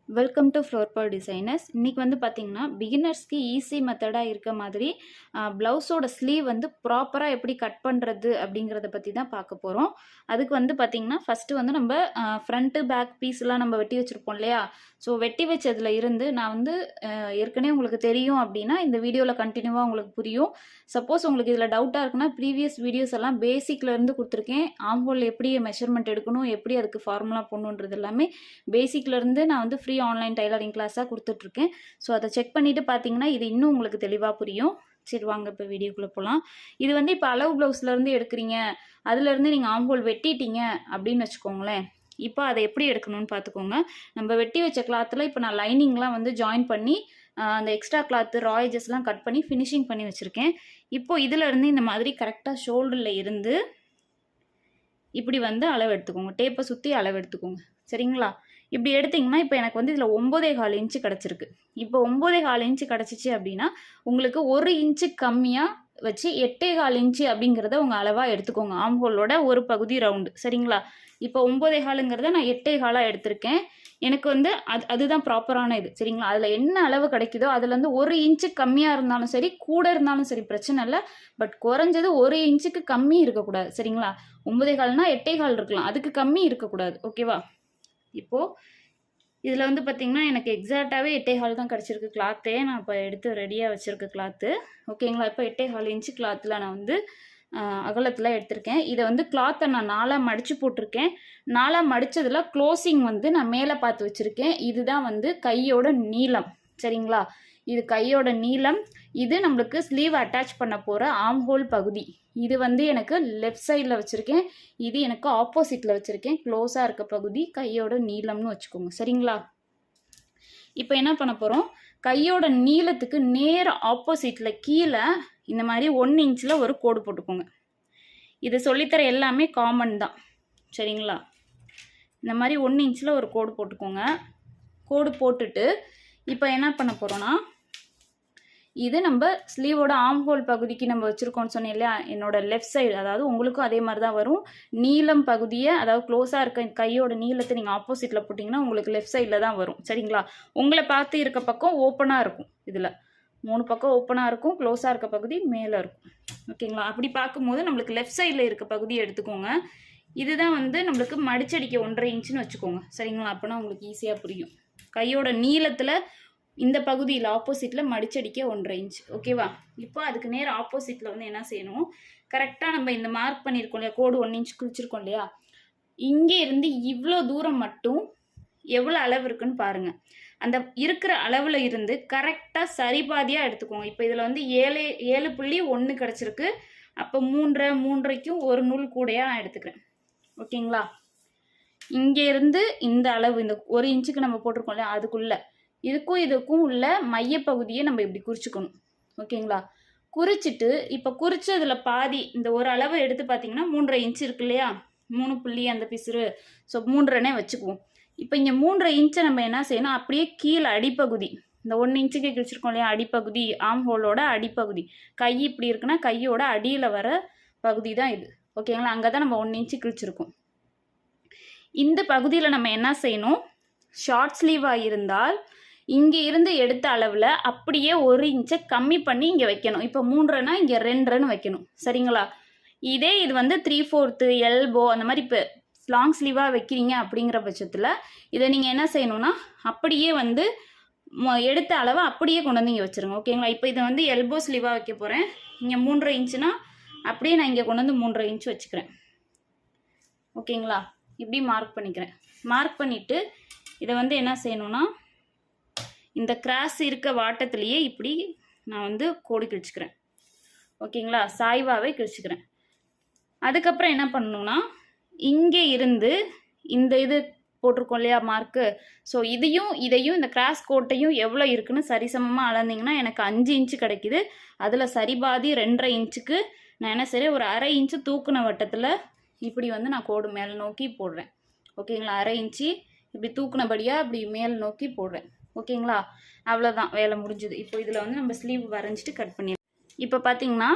Welcome to floor ball designers. இன்றைக்கி வந்து பார்த்திங்கன்னா பிகினர்ஸ்க்கு ஈஸி மெத்தடாக இருக்க மாதிரி ப்ளவுஸோட ஸ்லீவ் வந்து ப்ராப்பராக எப்படி கட் பண்ணுறது அப்படிங்கிறத பற்றி தான் பார்க்க போகிறோம். அதுக்கு வந்து பார்த்திங்கன்னா ஃபஸ்ட்டு வந்து நம்ம ஃப்ரண்ட்டு பேக் பீஸ்லாம் நம்ம வெட்டி வச்சுருப்போம் இல்லையா. ஸோ வெட்டி வச்சதில் இருந்து நான் வந்து ஏற்கனவே உங்களுக்கு தெரியும் அப்படின்னா இந்த வீடியோவில் கண்டினியூவாக உங்களுக்கு புரியும். சப்போஸ் உங்களுக்கு இதில் டவுட்டாக இருக்குன்னா ப்ரீவியஸ் வீடியோஸ் எல்லாம் பேசிக்லேருந்து கொடுத்துருக்கேன். ஆம்ஹோல் எப்படி மெஷர்மெண்ட் எடுக்கணும், எப்படி அதுக்கு ஃபார்முலா போடணுன்றது எல்லாமே பேசிக்லேருந்து நான் வந்து ஃப்ரீ ஆன்லைன் டைலரிங் கிளாஸாக கொடுத்துட்ருக்கேன். ஸோ அதை செக் பண்ணிவிட்டு பார்த்தீங்கன்னா இது இன்னும் உங்களுக்கு தெளிவாக புரியும். சரி வாங்க இப்போ வீடியோக்குள்ளே போகலாம். இது வந்து இப்போ அளவு ப்ளவுஸ்லேருந்து எடுக்கிறீங்க, அதுலேருந்து நீங்கள் ஆம்ஹோல் வெட்டிட்டீங்க அப்படின்னு வச்சுக்கோங்களேன். இப்போ அதை எப்படி எடுக்கணும்னு பார்த்துக்கோங்க. நம்ம வெட்டி வச்ச கிளாத்தில் இப்போ நான் லைனிங்லாம் வந்து ஜாயின் பண்ணி அந்த எக்ஸ்ட்ரா கிளாத்து ரா எட்ஜஸ்லாம் கட் பண்ணி ஃபினிஷிங் பண்ணி வச்சுருக்கேன். இப்போது இதிலேருந்து இந்த மாதிரி கரெக்டாக ஷோல்டரில் இருந்து இப்படி வந்து அளவு எடுத்துக்கோங்க. டேப்பை சுற்றி அளவு எடுத்துக்கோங்க. சரிங்களா? இப்படி எடுத்திங்கன்னா இப்போ எனக்கு வந்து இதில் 9.25 இன்ச்சு கிடச்சிருக்கு. இப்போ 9.25 இன்ச்சு கிடச்சிச்சு அப்படின்னா உங்களுக்கு 1 இன்ச்சு கம்மியாக வச்சு 8.25 இன்ச்சு அப்படிங்கிறத உங்கள் அளவாக எடுத்துக்கோங்க. ஆம்ஹோலோட ஒரு பகுதி ரவுண்டு. சரிங்களா? இப்போ 9.25ங்கிறத நான் 8.25 எடுத்திருக்கேன். எனக்கு வந்து அதுதான் ப்ராப்பரான இது. சரிங்களா? அதில் என்ன அளவு கிடைக்குதோ அதுலேருந்து 1 இன்ச்சு கம்மியாக இருந்தாலும் சரி, கூட இருந்தாலும் சரி, பிரச்சனை இல்லை. பட் குறைஞ்சது 1 இன்ச்சுக்கு கம்மி இருக்கக்கூடாது. சரிங்களா? 9.25னா 8.25 இருக்கலாம், அதுக்கு கம்மி இருக்கக்கூடாது. ஓகேவா? இப்போது இதில் வந்து பார்த்திங்கன்னா எனக்கு எக்ஸாக்டாகவே 8.25 தான் கிடச்சிருக்கு கிளாத்தே. நான் இப்போ எடுத்து ரெடியாக வச்சுருக்க கிளாத்து. ஓகேங்களா? இப்போ 8.25 இன்ச்சு கிளாத்தில் நான் வந்து அகலத்தில் எடுத்திருக்கேன். இதை வந்து கிளாத்தை நான் 4ஆக மடித்து போட்டிருக்கேன். 4ஆக மடித்ததில் க்ளோசிங் வந்து நான் மேலே பார்த்து வச்சுருக்கேன். இதுதான் வந்து கையோட நீளம். சரிங்களா? இது கையோட நீளம். இது நம்மளுக்கு ஸ்லீவ் அட்டாச் பண்ண போகிற ஆம்ஹோல் பகுதி. இது வந்து எனக்கு லெஃப்ட் சைடில் வச்சுருக்கேன், இது எனக்கு ஆப்போசிட்டில் வச்சுருக்கேன். க்ளோஸாக இருக்க பகுதி கையோட நீளம்னு வச்சுக்கோங்க. சரிங்களா? இப்போ என்ன பண்ண போகிறோம், கையோட நீளத்துக்கு நேர ஆப்போசிட்டில் கீழே இந்த மாதிரி 1 இன்ச்சில் ஒரு கோடு போட்டுக்கோங்க. இது சொல்லித்தர எல்லாமே காமன் தான். சரிங்களா? இந்த மாதிரி 1 இன்ச்சில் ஒரு கோடு போட்டுக்கோங்க. கோடு போட்டுட்டு இப்போ என்ன பண்ண போகிறோன்னா, இது நம்ம ஸ்லீவோட ஆம்ஹோல் பகுதிக்கு நம்ம வச்சுருக்கோம்னு சொன்னேன் இல்லையா, என்னோட லெஃப்ட் சைடு, அதாவது உங்களுக்கும் அதே மாதிரி தான் வரும். நீளம் பகுதியை, அதாவது க்ளோஸாக இருக்க கையோட நீளத்தை நீங்கள் ஆப்போசிட்டில் போட்டிங்கன்னா உங்களுக்கு லெஃப்ட் சைடில் தான் வரும். சரிங்களா? உங்களை பார்த்து இருக்க பக்கம் ஓப்பனாக இருக்கும். இதில் 3 பக்கம் ஓப்பனாக இருக்கும், க்ளோஸாக இருக்க பகுதி மேலே இருக்கும். ஓகேங்களா? அப்படி பார்க்கும்போது நம்மளுக்கு லெஃப்ட் சைடில் இருக்க பகுதியை எடுத்துக்கோங்க. இதுதான் வந்து நம்மளுக்கு மடிச்சடிக்க 1.5 இன்ச்சுன்னு வச்சுக்கோங்க. சரிங்களா? அப்போனா உங்களுக்கு ஈஸியாக புரியும். கையோட நீளத்தில் இந்த பகுதியில் ஆப்போசிட்டில் மடிச்சடிக்க 1.5 இன்ச். ஓகேவா? இப்போ அதுக்கு நேர் ஆப்போசிட்டில் வந்து என்ன செய்யணும், கரெக்டாக நம்ம இந்த மார்க் பண்ணியிருக்கோம் இல்லையா, கோடு 1 இன்ச் குறிச்சிருக்கோம் இல்லையா, இங்கே இருந்து இவ்வளோ தூரம் மட்டும் எவ்வளோ அளவு இருக்குன்னு பாருங்கள். அந்த இருக்கிற அளவில் இருந்து கரெக்டாக சரிபாதியாக எடுத்துக்கோங்க. இப்போ இதில் வந்து 7.1 கிடச்சிருக்கு. அப்போ 3.5க்கும் ஒரு நூல் கூடையாக நான் எடுத்துக்கிறேன். ஓகேங்களா? இங்கே இருந்து இந்த அளவு, இந்த 1 இன்ச்சுக்கு நம்ம போட்டிருக்கோம் இல்லையா, அதுக்குள்ளே இதுக்கும் உள்ள மையப்பகுதியை நம்ம இப்படி குறிச்சிக்கணும். ஓகேங்களா? குறிச்சிட்டு இப்போ குறிச்சதில் பாதி இந்த ஒரு அளவை எடுத்து பார்த்தீங்கன்னா 3.5 இன்ச்சு இருக்கு இல்லையா, 3 புள்ளி அந்த பிசுறு. ஸோ 3.5 வச்சுக்குவோம். இப்போ இங்கே 3.5 இன்ச்சை நம்ம என்ன செய்யணும், அப்படியே கீழே அடிப்பகுதி, இந்த 1 இன்ச்சுக்கு கிழிச்சிருக்கோம் இல்லையா, அடிப்பகுதி, ஆம்ஹோலோட அடிப்பகுதி, கை இப்படி இருக்குன்னா கையோட அடியில் வர பகுதி தான் இது. ஓகேங்களா? அங்கே தான் நம்ம 1 இன்ச்சு கிழிச்சிருக்கோம். இந்த பகுதியில் நம்ம என்ன செய்யணும், ஷார்ட் ஸ்லீவாக இருந்தால் இங்கே இருந்து எடுத்த அளவில் அப்படியே 1 இன்ச்சை கம்மி பண்ணி இங்கே வைக்கணும். இப்போ 3.5னா இங்கே 2.5 வைக்கணும். சரிங்களா? இதே இது வந்து 3/4 எல்போ அந்த மாதிரி இப்போ லாங் ஸ்லீவாக வைக்கிறீங்க அப்படிங்கிற பட்சத்தில் இதை நீங்கள் என்ன செய்யணும்னா அப்படியே வந்து எடுத்த அளவை அப்படியே கொண்டு வந்து இங்கே வச்சுருங்க. ஓகேங்களா? இப்போ இதை வந்து எல்போ ஸ்லீவாக வைக்க போகிறேன். இங்கே 3.5 இன்ச்சுனா அப்படியே நான் இங்கே கொண்டு வந்து 3.5 இன்ச்சு வச்சுக்கிறேன். ஓகேங்களா? இப்படி மார்க் பண்ணிக்கிறேன். மார்க் பண்ணிவிட்டு இதை வந்து என்ன செய்யணும்னா, இந்த கிராஸ் இருக்க வாட்டத்திலேயே இப்படி நான் வந்து கோடு கிழிச்சிக்கிறேன். ஓகேங்களா? சாய்வாகவே கிழிச்சிக்கிறேன். அதுக்கப்புறம் என்ன பண்ணணும்னா, இங்கே இருந்து இந்த இது போட்டிருக்கோம் இல்லையா மார்க்கு, ஸோ இதையும் இந்த கிராஸ் கோட்டையும் எவ்வளோ இருக்குன்னு சரிசமமாக அளந்தீங்கன்னா எனக்கு 5 இன்ச்சு கிடைக்குது. அதில் சரிபாதி 2.5 இன்ச்சுக்கு நான் என்ன செய்கிறேன், ஒரு 1/2 இன்ச்சு தூக்குன வட்டத்தில் இப்படி வந்து நான் கோடு மேலே நோக்கி போடுறேன். ஓகேங்களா? 1/2 இன்ச்சு இப்படி தூக்குனபடியாக இப்படி மேல் நோக்கி போடுறேன். ஓகேங்களா? அவ்வளோதான், வேலை முடிஞ்சுது. இப்போ இதில் வந்து நம்ம ஸ்லீவ் வரைஞ்சிட்டு கட் பண்ணிடலாம். இப்போ பார்த்தீங்கன்னா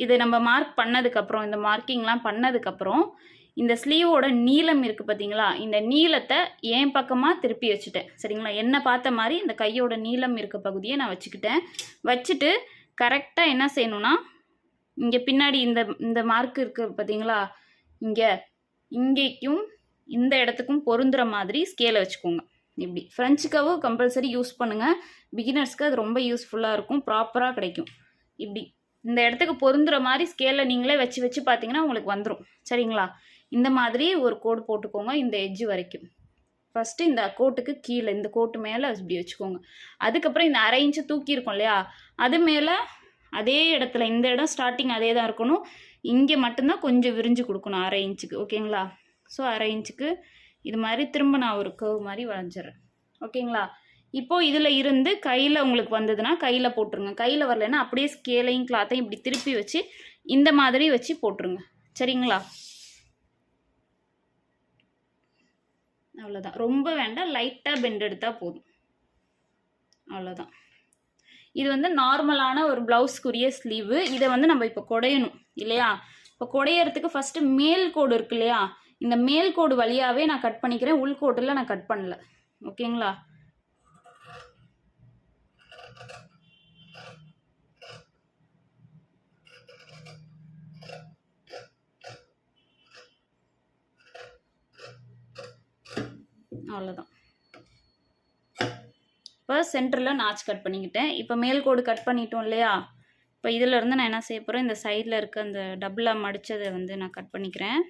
இது நம்ம மார்க் பண்ணதுக்கப்புறம், இந்த மார்க்கிங்லாம் பண்ணதுக்கப்புறம் இந்த ஸ்லீவோட நீளம் இருக்குது பார்த்தீங்களா, இந்த நீளத்தை என் பக்கமாக திருப்பி வச்சுட்டேன். சரிங்களா, என்ன பார்த்த மாதிரி இந்த கையோட நீளம் இருக்க பகுதியை நான் வச்சுக்கிட்டேன். வச்சுட்டு கரெக்டாக என்ன செய்யணும்னா, இங்கே பின்னாடி இந்த மார்க் இருக்குது பார்த்தீங்களா, இங்கேக்கும் இந்த இடத்துக்கும் பொருந்துகிற மாதிரி ஸ்கேலை வச்சுக்கோங்க. இப்படி ஃப்ரெஞ்சு கர்வு கம்பல்சரி யூஸ் பண்ணுங்கள். பிகினர்ஸ்க்கு அது ரொம்ப யூஸ்ஃபுல்லாக இருக்கும், ப்ராப்பராக கிடைக்கும். இப்படி இந்த இடத்துக்கு பொருந்துகிற மாதிரி ஸ்கேலில் நீங்களே வச்சு பார்த்தீங்கன்னா உங்களுக்கு வந்துடும். சரிங்களா, இந்த மாதிரி ஒரு கோடு போட்டுக்கோங்க இந்த எட்ஜு வரைக்கும். ஃபஸ்ட்டு இந்த கோட்டுக்கு கீழே இந்த கோட்டு மேலே இப்படி வச்சுக்கோங்க. அதுக்கப்புறம் இந்த 1/2 இன்ச்சு தூக்கியிருக்கோம் இல்லையா, அது மேலே அதே இடத்துல இந்த இடம் ஸ்டார்டிங் அதே தான் இருக்கணும். இங்கே மட்டும்தான் கொஞ்சம் விரிஞ்சு கொடுக்கணும் 1/2 இன்ச்சுக்கு. ஓகேங்களா, ஸோ 1/2 இன்ச்சுக்கு இது மாதிரி திரும்ப நான் ஒரு கர்வ் மாதிரி வரைஞ்சிட்றேன். ஓகேங்களா, இப்போது இதில் இருந்து கையில் உங்களுக்கு வந்ததுன்னா கையில் போட்டுருங்க. கையில் வரலைன்னா அப்படியே ஸ்கேலையும் கிளாத்தையும் இப்படி திருப்பி வச்சு இந்த மாதிரி வச்சு போட்டுருங்க. சரிங்களா, அவ்வளோதான். ரொம்ப வேண்டாம், லைட்டாக பெண்ட் எடுத்தால் போதும். அவ்வளோதான். இது வந்து நார்மலான ஒரு ப்ளவுஸ்க்குரிய ஸ்லீவு. இதை வந்து நம்ம இப்போ குடையணும் இல்லையா. இப்போ குடையறதுக்கு ஃபஸ்ட்டு மேல் கோடு இருக்கு இல்லையா, இந்த மேல் கோடு வழியாகவே நான் கட் பண்ணிக்கிறேன். உள்கோட்டில் நான் கட் பண்ணல. ஓகேங்களா, அவ்வளோதான். இப்போ சென்டரில் நாச் கட் பண்ணிக்கிட்டேன். இப்போ மேல் கோடு கட் பண்ணிட்டோம் இல்லையா, இப்போ இதிலேருந்து நான் என்ன செய்ய போகிறேன், இந்த சைடில் இருக்க அந்த டபுளாக மடித்ததை வந்து நான் கட் பண்ணிக்கிறேன்.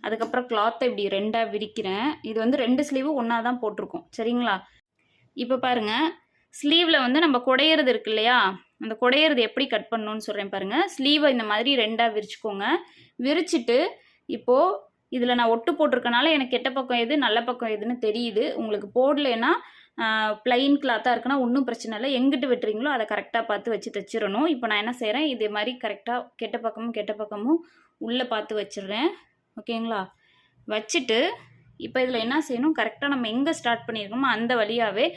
அதுக்கப்புறம் கிளாத்தை இப்படி 2ஆக விரிக்கிறேன். இது வந்து 2 ஸ்லீவும் ஒன்றா தான் போட்டிருக்கோம். சரிங்களா, இப்போ பாருங்கள், ஸ்லீவில் வந்து நம்ம குடையிறது இருக்கு இல்லையா, அந்த குடையிறது எப்படி கட் பண்ணணும்னு சொல்கிறேன் பாருங்கள். ஸ்லீவை இந்த மாதிரி 2ஆக விரிச்சுக்கோங்க. விரிச்சிட்டு இப்போது இதில் நான் ஒட்டு போட்டிருக்கனால எனக்கு கெட்ட பக்கம் எது நல்ல பக்கம் எதுன்னு தெரியுது. உங்களுக்கு போடலைன்னா பிளைன் கிளாத்தாக இருக்குன்னா ஒன்றும் பிரச்சனை இல்லை. எங்கிட்டு வெட்டுறீங்களோ அதை கரெக்டாக பார்த்து வச்சு தைச்சிடணும். இப்போ நான் என்ன செய்கிறேன், இதே மாதிரி கரெக்டாக கெட்ட பக்கமும் உள்ளே பார்த்து வச்சிடுறேன். ஓகேங்களா, வச்சுட்டு இப்போ இதில் என்ன செய்யணும், கரெக்டாக நம்ம எங்கே ஸ்டார்ட் பண்ணியிருக்கோமோ அந்த வழியாகவே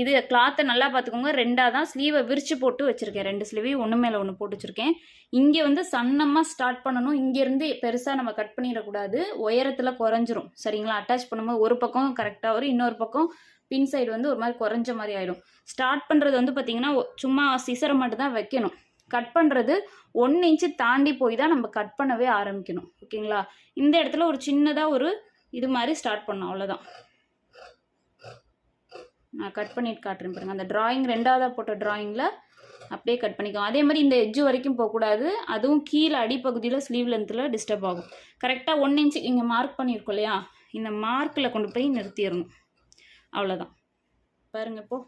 இது கிளாத்தை நல்லா பார்த்துக்கோங்க. 2ஆக தான் ஸ்லீவை விரித்து போட்டு வச்சுருக்கேன். 2 ஸ்லீவையும் ஒன்று மேலே ஒன்று போட்டு வச்சுருக்கேன். இங்கே வந்து சன்னமாக ஸ்டார்ட் பண்ணணும். இங்கேருந்து பெருசாக நம்ம கட் பண்ணிடக்கூடாது, உயரத்தில் குறைஞ்சிரும். சரிங்களா, அட்டாச் பண்ணும்போது ஒரு பக்கம் கரெக்டாக வரும், இன்னொரு பக்கம் பின் சைடு வந்து ஒரு மாதிரி குறைஞ்ச மாதிரி ஆகிடும். ஸ்டார்ட் பண்ணுறது வந்து பார்த்திங்கன்னா சும்மா சிசரை மட்டும் தான் வைக்கணும். கட் பண்ணுறது 1 இன்ச்சு தாண்டி போய் தான் நம்ம கட் பண்ணவே ஆரம்பிக்கணும். ஓகேங்களா, இந்த இடத்துல ஒரு சின்னதாக ஒரு இது மாதிரி ஸ்டார்ட் பண்ணணும். அவ்வளோதான். நான் கட் பண்ணிட்டு காட்டுறேன் பாருங்கள். அந்த ட்ராயிங் 2ஆவதாக போட்ட ட்ராயிங்கில் அப்படியே கட் பண்ணிக்கோங்க. அதே மாதிரி இந்த எட்ஜு வரைக்கும் போகக்கூடாது, அதுவும் கீழே அடிப்பகுதியில் ஸ்லீவ் லென்த்தில் டிஸ்டர்ப் ஆகும். கரெக்டாக 1 இன்ச்சு இங்கே மார்க் பண்ணியிருக்கோம் இல்லையா, இந்த மார்க்கில் கொண்டு போய் நிறுத்திடணும். அவ்வளோதான். பாருங்கள், இப்போது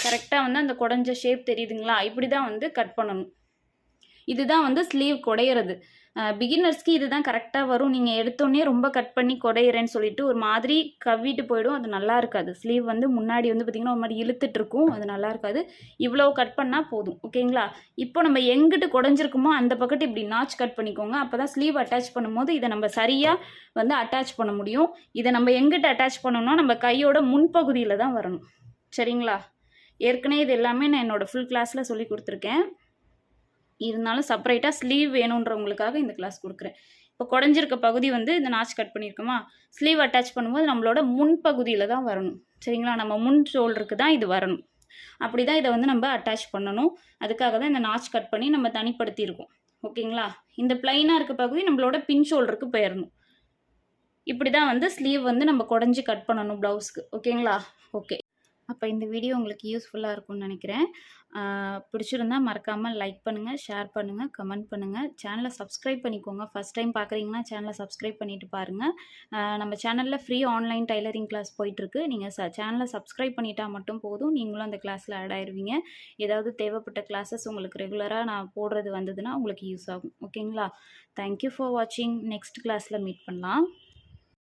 கரெக்டாக வந்து அந்த குடஞ்ச ஷேப் தெரியுதுங்களா, இப்படி தான் வந்து கட் பண்ணணும். இதுதான் வந்து ஸ்லீவ் குடையிறது. பிகினர்ஸ்க்கு இதுதான் கரெக்டாக வரும். நீங்கள் எடுத்தோடனே ரொம்ப கட் பண்ணி குடையிறேன்னு சொல்லிட்டு ஒரு மாதிரி கவ்விட்டு போயிடும், அது நல்லா இருக்காது. ஸ்லீவ் வந்து முன்னாடி வந்து பார்த்திங்கன்னா ஒரு மாதிரி இழுத்துட்டு இருக்கும், அது நல்லா இருக்காது. இவ்வளோ கட் பண்ணால் போதும். ஓகேங்களா, இப்போ நம்ம எங்கிட்டு குடைஞ்சிருக்குமோ அந்த பக்கத்து இப்படி நாச் கட் பண்ணிக்கோங்க. அப்போ தான் ஸ்லீவ் அட்டாச் பண்ணும்போது இதை நம்ம சரியாக வந்து அட்டாச் பண்ண முடியும். இதை நம்ம எங்கிட்ட அட்டாச் பண்ணணும்னா நம்ம கையோட முன்பகுதியில் தான் வரணும். சரிங்களா, ஏற்கனவே இது எல்லாமே நான் என்னோடய ஃபுல் கிளாஸில் சொல்லி கொடுத்துருக்கேன். இருந்தாலும் செப்பரேட்டாக ஸ்லீவ் வேணுன்றவங்களுக்காக இந்த கிளாஸ் கொடுக்குறேன். இப்போ குடஞ்சிருக்க பகுதி வந்து இந்த நாச் கட் பண்ணியிருக்கோமா, ஸ்லீவ் அட்டாச் பண்ணும்போது நம்மளோட முன்பகுதியில் தான் வரணும். சரிங்களா, நம்ம முன் ஷோல்டருக்கு தான் இது வரணும். அப்படி தான் இதை வந்து நம்ம அட்டாச் பண்ணணும். அதுக்காக தான் இந்த நாச் கட் பண்ணி நம்ம தனிப்படுத்தியிருக்கோம். ஓகேங்களா, இந்த பிளைனாக இருக்க பகுதி நம்மளோட பின் ஷோல்டருக்கு போயிடணும். இப்படி தான் வந்து ஸ்லீவ் வந்து நம்ம குடஞ்சி கட் பண்ணணும் ப்ளவுஸ்க்கு. ஓகேங்களா, ஓகே. அப்போ இந்த வீடியோ உங்களுக்கு யூஸ்ஃபுல்லாக இருக்கும்னு நினைக்கிறேன். பிடிச்சிருந்தா மறக்காமல் லைக் பண்ணுங்கள், ஷேர் பண்ணுங்கள், கமெண்ட் பண்ணுங்கள். சேனலை சப்ஸ்கிரைப் பண்ணிக்கோங்க. ஃபஸ்ட் டைம் பார்க்குறீங்கன்னா சேனலை சப்ஸ்கிரைப் பண்ணிவிட்டு பாருங்கள். நம்ம சேனலில் ஃப்ரீ ஆன்லைன் டைலரிங் கிளாஸ் போயிட்டுருக்கு. நீங்கள் சேனலை சப்ஸ்கிரைப் பண்ணிட்டால் மட்டும் போதும், நீங்களும் அந்த கிளாஸில் ஆட் ஆயிடுவீங்க. ஏதாவது தேவைப்பட்ட கிளாஸஸ் உங்களுக்கு ரெகுலராக நான் போடுறது வந்ததுன்னா உங்களுக்கு யூஸ் ஆகும். ஓகேங்களா, தேங்க்யூ ஃபார் வாட்சிங். நெக்ஸ்ட் கிளாஸில் மீட் பண்ணலாம்.